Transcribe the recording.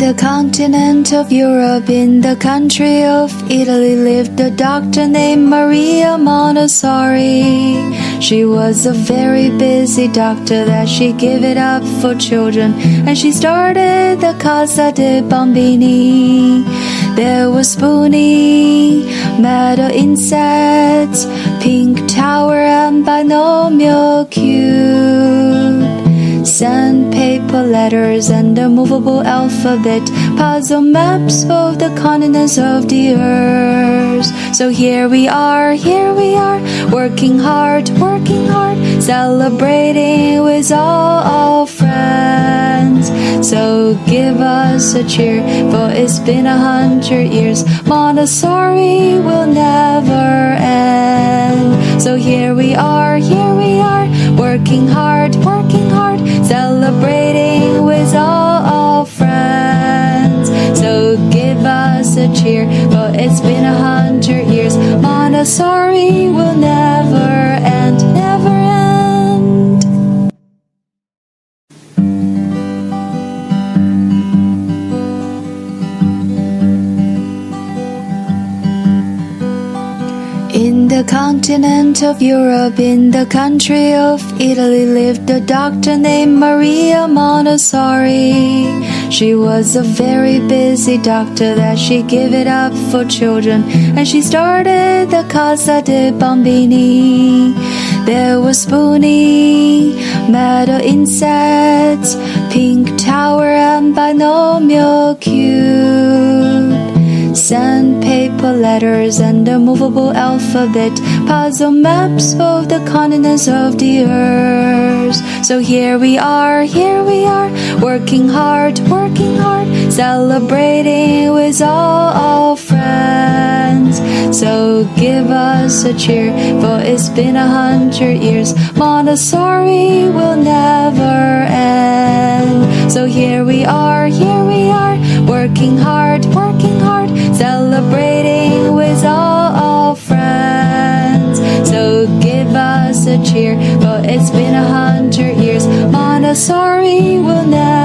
the continent of Europe, in the country of Italy, lived a doctor named Maria Montessori. She was a very busy doctor that she gave it up for children, and she started the Casa de Bambini. There was Spoonie, meadow insects, pink tower and binomial cube, sandpaper letters and a movable alphabet, puzzle maps of the continents of the earth. So here we are, working hard, celebrating with all our friends. So give us a cheer, for it's been 100 years. Montessori will never end. So here we are, working hard, celebrating with all our friends. So give us a cheer, for it's been 100 years. Montessori will never end, never end. In the continent of Europe, in the country of Italy, lived a doctor named Maria Montessori. She was a very busy doctor that she gave it up for children, and she started the Casa de Bambini. There was Spoonie, meadow insects, pink tower and binomial cube, sandpaper letters and a movable alphabet, puzzle maps of the continents of the earth. So here we are, working hard, celebrating with all our friends. So give us a cheer, for it's been 100 years. Montessori will never end. So here we are, working hard, celebrating with all our friends. So give us a cheer, for it's been 100 years. Montessori will never